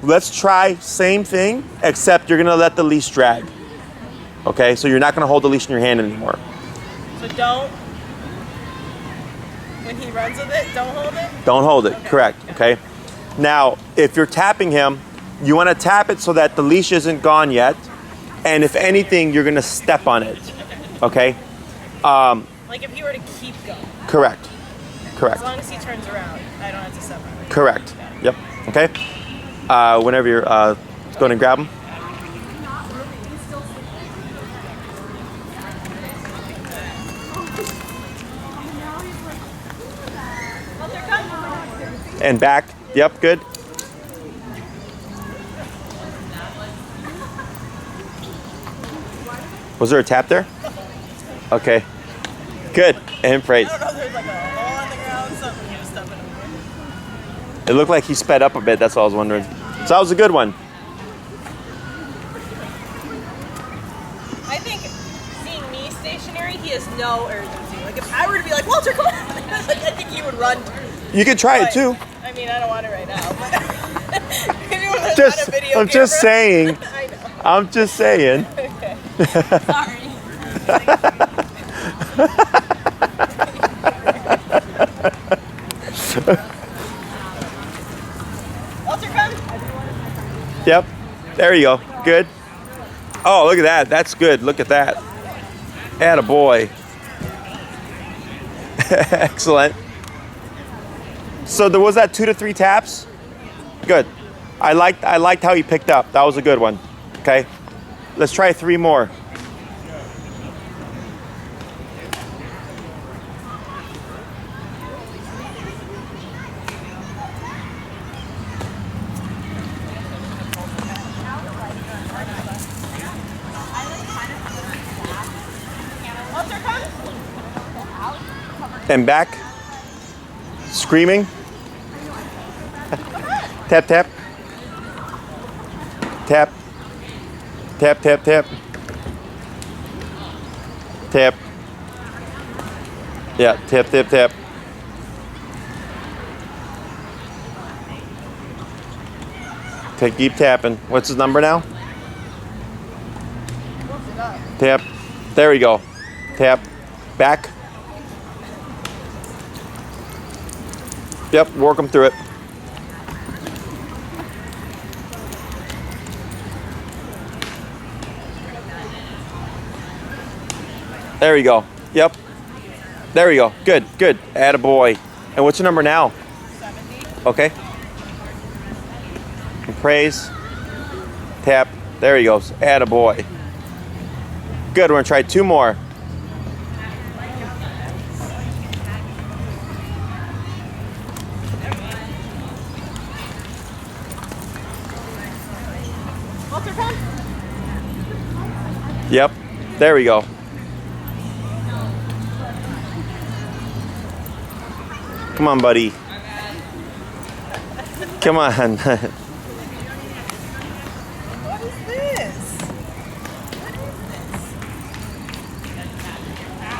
Let's try same thing, except you're gonna let the leash drag. Okay, so you're not gonna hold the leash in your hand anymore. So don't, when he runs with it, don't hold it? Don't hold it, Okay. correct, okay? Now, if you're tapping him, you wanna tap it so that the leash isn't gone yet, and if anything, you're gonna step on it, okay? Like if he were to keep going. Correct, correct, As long as he turns around, I don't have to step on it. correct, yep, okay? Whenever you're, go ahead and grab him. And back, yep, good. Was there a tap there? Okay, good, and praise. I don't know if there's like a hole on the ground, something he was stepping over. It looked like he sped up a bit, that's all I was wondering. So that was a good one. I think seeing me stationary, he has no urgency. Like if I were to be like, Walter, come on, like, I think he would run. You could try it But, too. I mean, I don't want it right now, but maybe when I'm Just, on a video I'm just camera. saying. I know. I'm just saying. Okay. Sorry. Walter, come. Yep. There you go. Good. Oh, look at that. That's good. Look at that. Attaboy. Excellent. So there was that 2 to 3 taps. Good. I liked how he picked up. That was a good one. Okay. Let's try 3 more. Walter, come. And back. Screaming. Tap, tap. Tap. Tap, tap, tap. Tap. Yeah, tap, tap, tap. Okay, keep tapping. What's his number now? Tap. There we go. Tap. Back. Yep, work them through it. There we go. Yep. There we go. Good, good. Attaboy. And what's your number now? 70. Okay. And praise. Tap. There he goes. Attaboy. Good. We're going to try 2 more. Walter, come. Yep. There we go. Come on, buddy. Come on. What is this?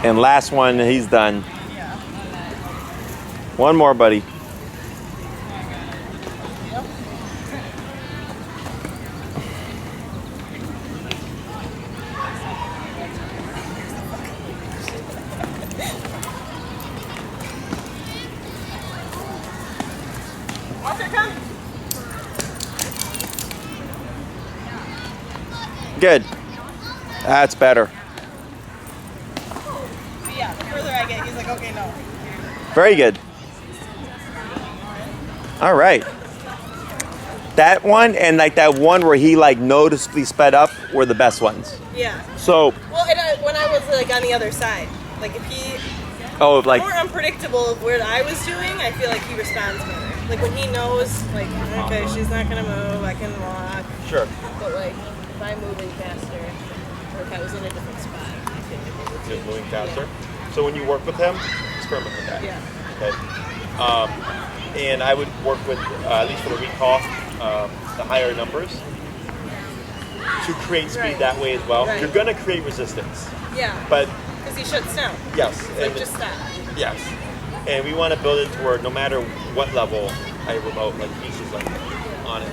And last one, he's done. Yeah. One more, buddy. Walter, come. Good. That's better. But yeah, the further I get, he's like, okay, no. Very good. All right. That one and like that one where he like noticeably sped up were the best ones. Yeah. So. Well, when I was like on the other side, like if he Oh, like. more unpredictable of what I was doing, I feel like he responds better. Like when he knows, like, okay, she's not gonna move, I can walk. Sure. But like if I'm moving faster, or if I was in a different spot, I think Just moving faster. So when you work with him, experiment with that. Yeah. Okay. And I would work with, at least for the recall, the higher numbers to create speed that way as well. Right. You're gonna create resistance. Yeah. But because he shuts down. yes. Like just stop. Yes. And we want to build it to where no matter what level I remote, like Leash is like on it.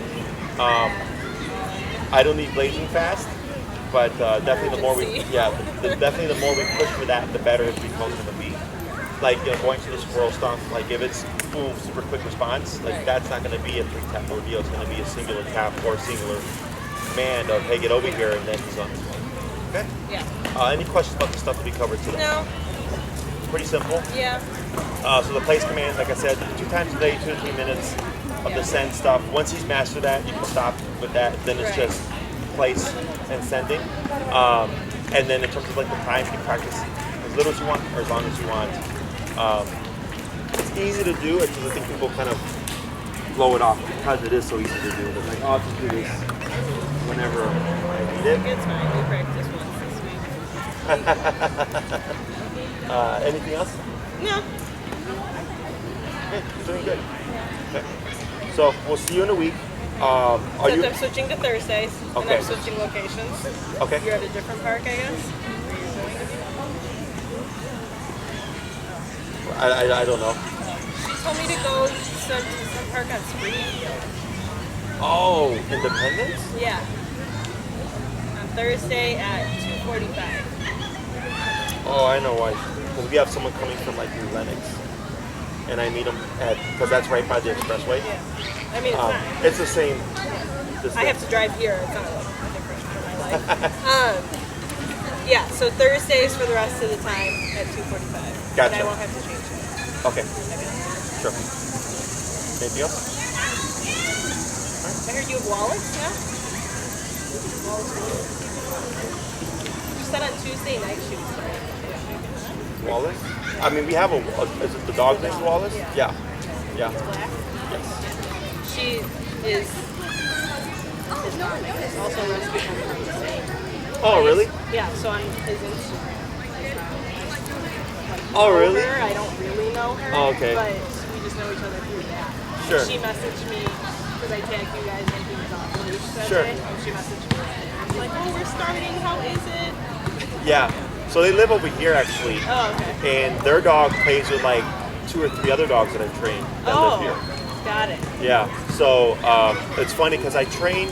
I don't need blazing fast, but definitely the more we, definitely the more we push for that, the better his recall is going to be. Like, you know, going to the squirrel stomp, like if it's boom, super quick response, like that's not going to be a 3-tap ordeal. It's going to be a singular tap or a singular command of, hey, get over here, and then he's on his way. Okay? Yeah. Any questions about the stuff that we covered today? No. Pretty simple. Yeah. So the place command, like I said, 2 times a day, 2 to 3 minutes of the send stuff. Once he's mastered that, you can stop with that. Then it's just place and sending. And then in terms of like the time, you can practice as little as you want or as long as you want. It's easy to do. It's just I think people kind of blow it off because it is so easy to do. They're like, oh, I'll just do this whenever I need it. It's fine. We practiced once this week. Anything else? No. Okay, doing good. Okay. So we'll see you in a week. Are you? I'm switching to Thursdays. Okay. And I'm switching locations. Okay. You're at a different park, I guess. I don't know. She told me to go to some park on Springfield. Oh, Independence? Yeah. On Thursday at 2:45. Oh, I know why. Because we have someone coming from like New Lenox, and I meet them at because that's right by the expressway. Yeah. I mean, it's not. It's the same. I have to drive here. It's not like different for my life. Yeah. So Thursdays for the rest of the time at 2:45. Gotcha. And I won't have to change it. Okay. Sure. Anything else? I heard you have Wallace now? You said on Tuesday night she was starting. Wallace? I mean, we have is it the dog named Wallace? Yeah. Yeah. Black? Yes. She is also rescued from the same. Oh, really? Yeah, so on his Instagram. Oh, really? I don't really know her. Oh, okay. But we just know each other through that. Sure. She messaged me because I tagged you guys in things off Leash that Sure. day. And she messaged me. I'm like, oh, we're starting. How is it? Yeah. So they live over here actually, Oh, okay. and their dog plays with like 2 or 3 other dogs that I've trained that live here. Got it. Yeah. So it's funny because I trained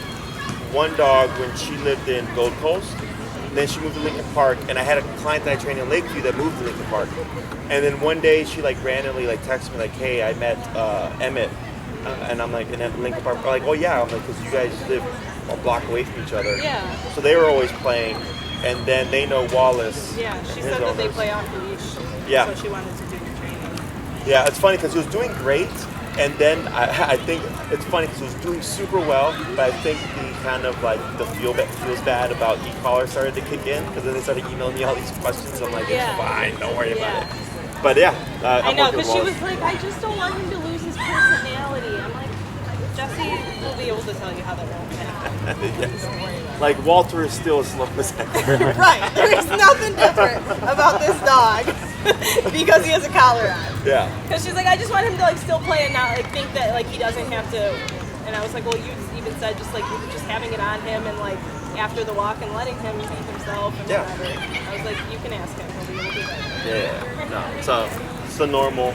one dog when she lived in Gold Coast. Then she moved to Lincoln Park, and I had a client that I trained in Lakeview that moved to Lincoln Park. And then one day she like randomly like texted me like, "Hey, I met Emmett," and I'm like, "in Lincoln Park." I'm like, "Oh yeah," I'm like, "because you guys live a block away from each other." Yeah. So they were always playing, and then they know Wallace. Yeah, she and his said that they owners. play off the leash. Yeah. So she wanted to do the training. Yeah, it's funny because he was doing great, and then I think it's funny because he was doing super well, but I think the kind of like the feels bad about e-collar started to kick in because then they started emailing me all these questions. I'm like, Yeah. it's fine, don't worry about it. But yeah, I I'm know, working with because she Wallace. was like, I just don't want him to lose his personality. I'm like, Jesse will be able to tell you how that won't happen. Yes. Don't worry about Like Walter is still as slow as ever. it. Right. There's nothing different about this dog because he has a collar on. Yeah. Because she's like, I just want him to like still play and not like think that like he doesn't have to. And I was like, well, you even said just like just having it on him and like after the walk and letting him feed himself and Yeah. whatever. I was like, you can ask him. He'll be able to do that. Yeah. No, it's a normal